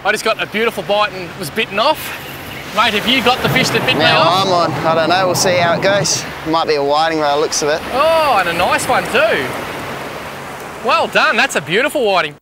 I just got a beautiful bite and was bitten off. Mate, have you got the fish that bit me off? I'm on. I don't know. We'll see how it goes. Might be a whiting by the looks of it. Oh, and a nice one too. Well done. That's a beautiful whiting.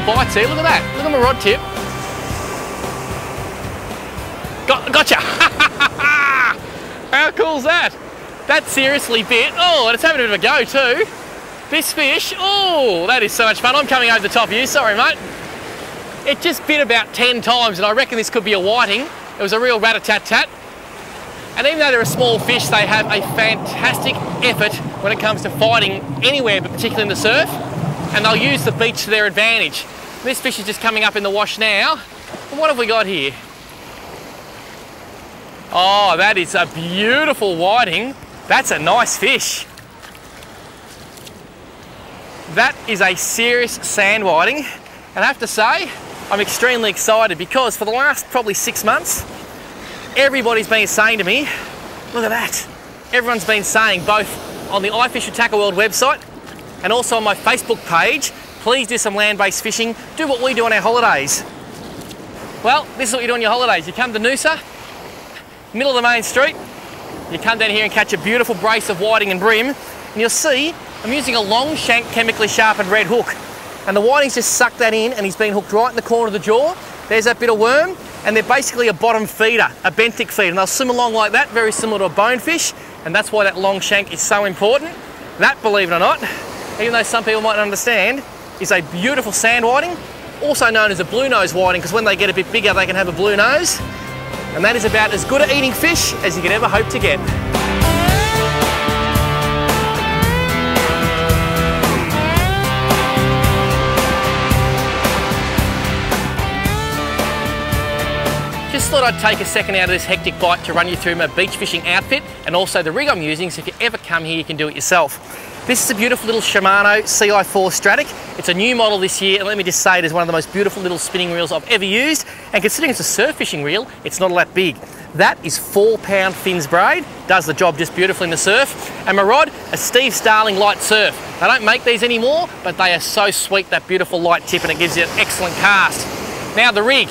Bites here, look at that. Look at my rod tip. Gotcha! How cool's that? That seriously bit. Oh, and it's having a bit of a go too. This fish, oh, that is so much fun. I'm coming over the top of you, sorry mate. It just bit about 10 times and I reckon this could be a whiting. It was a real rat-a-tat-tat. And even though they're a small fish, they have a fantastic effort when it comes to fighting anywhere, but particularly in the surf. And they'll use the beach to their advantage. This fish is just coming up in the wash now. And what have we got here? Oh, that is a beautiful whiting. That's a nice fish. That is a serious sand whiting. And I have to say, I'm extremely excited because for the last probably 6 months, everybody's been saying to me, look at that. Everyone's been saying, both on the iFish and Tackle World website and also on my Facebook page, please do some land-based fishing. Do what we do on our holidays. Well, this is what you do on your holidays. You come to Noosa, middle of the main street. You come down here and catch a beautiful brace of whiting and bream. And you'll see I'm using a long shank chemically sharpened red hook. And the whiting's just sucked that in and he's been hooked right in the corner of the jaw. There's that bit of worm. And they're basically a bottom feeder, a benthic feeder. And they'll swim along like that, very similar to a bonefish. And that's why that long shank is so important. That, believe it or not, even though some people might not understand, is a beautiful sand whiting, also known as a blue nose whiting, because when they get a bit bigger, they can have a blue nose. And that is about as good at eating fish as you could ever hope to get. Just thought I'd take a second out of this hectic bite to run you through my beach fishing outfit and also the rig I'm using, so if you ever come here, you can do it yourself. This is a beautiful little Shimano CI4 Stratic. It's a new model this year, and let me just say it is one of the most beautiful little spinning reels I've ever used. And considering it's a surf fishing reel, it's not all that big. That is 4-pound fins braid, does the job just beautifully in the surf. And my rod, a Steve Starling Light Surf. They don't make these anymore, but they are so sweet, that beautiful light tip, and it gives you an excellent cast. Now the rig.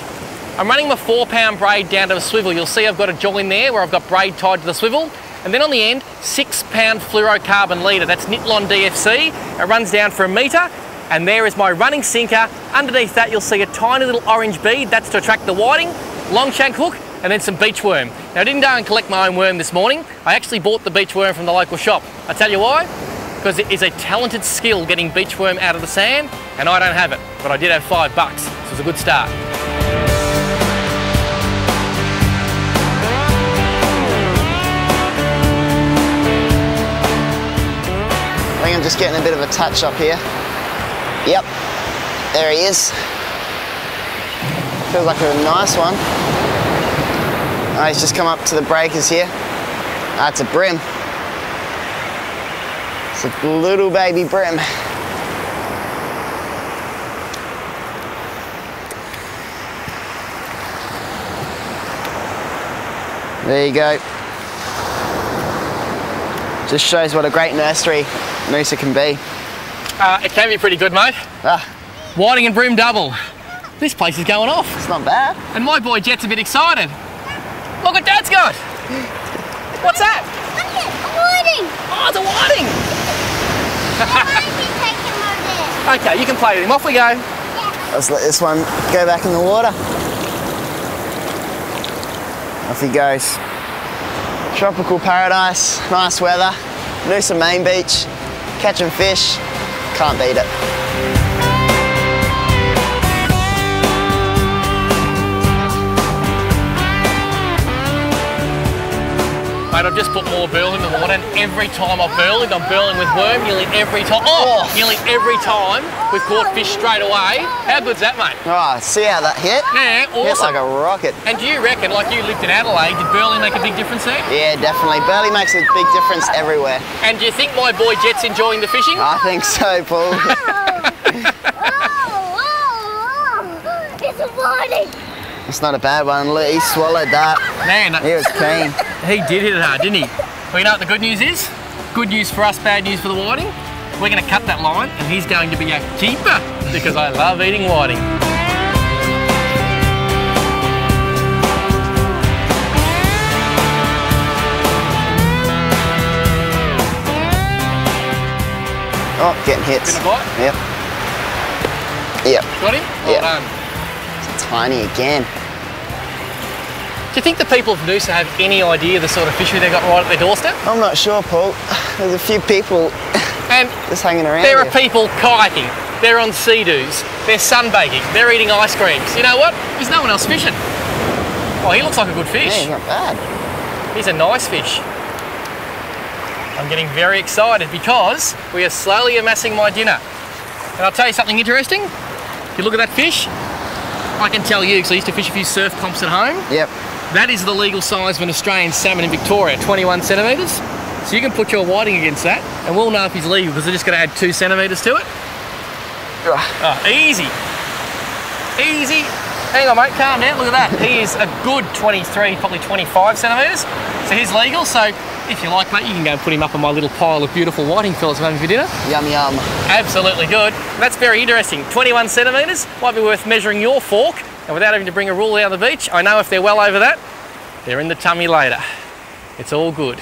I'm running my 4-pound braid down to a swivel. You'll see I've got a join there where I've got braid tied to the swivel. And then on the end, 6-pound fluorocarbon leader. That's Nitlon DFC. It runs down for 1 metre. And there is my running sinker. Underneath that, you'll see a tiny little orange bead. That's to attract the whiting, long shank hook, and then some beach worm. Now, I didn't go and collect my own worm this morning. I actually bought the beach worm from the local shop. I tell you why? Because it is a talented skill getting beach worm out of the sand, and I don't have it. But I did have $5, so it was a good start. I think I'm just getting a bit of a touch up here. Yep, there he is. Feels like a nice one. Oh, he's just come up to the breakers here. That's a brim. It's a little baby brim. There you go. Just shows what a great nursery Noosa can be. It can be pretty good, mate. Whiting and bream double. This place is going off. It's not bad. And my boy Jet's a bit excited. Look what Dad's got. What's that? Look at a whiting. Oh, it's a whiting. I might be taking my Okay, you can play with him. Off we go. Let's let this one go back in the water. Off he goes. Tropical paradise, nice weather. Noosa Main Beach, catching fish, can't beat it. Mate, I've just put more burl in the water, and every time I've burled, I'm burling with worm nearly every time. Oh, nearly every time we've caught fish straight away. How good's that, mate? Oh, see how that hit? Yeah, awesome. Hit like a rocket. And do you reckon, like you lived in Adelaide, did burling make a big difference there? Yeah, definitely. Burley makes a big difference everywhere. And do you think my boy Jet's enjoying the fishing? I think so, Paul. It's a warning. It's not a bad one. Look, he swallowed that. Man, He was keen. he did hit it hard, didn't he? Well, you know what the good news is? Good news for us, bad news for the whiting. We're going to cut that line, and he's going to be a keeper because I love eating whiting. Oh, getting hits. Bit of bite? Yep. Yep. Got him? Well Yep. done. It's tiny again. Do you think the people of Noosa have any idea the sort of fishery they've got right at their doorstep? I'm not sure, Paul. There's a few people And just hanging around there are here. people kayaking, they're on sea-doos, they're sunbaking, they're eating ice creams. You know what? There's no one else fishing. Oh, he looks like a good Yeah, fish. he's not bad. He's a nice fish. I'm getting very excited because we are slowly amassing my dinner. And I'll tell you something interesting. If you look at that fish, I can tell you, because I used to fish a few surf comps at home, Yep. that is the legal size of an Australian salmon in Victoria, 21 centimetres. So you can put your whiting against that, and we'll know if he's legal because they're just going to add 2 centimetres to it. Oh, easy. Easy. Hang on, mate, calm down. Look at that. He is a good 23, probably 25 centimetres. So he's legal. So if you like, mate, you can go and put him up on my little pile of beautiful whiting fellas I'm having for dinner. Yum, yum. Absolutely good. That's very interesting. 21 centimetres. Might be worth measuring your fork. And without having to bring a rule out of the beach, I know if they're well over that, they're in the tummy later. It's all good.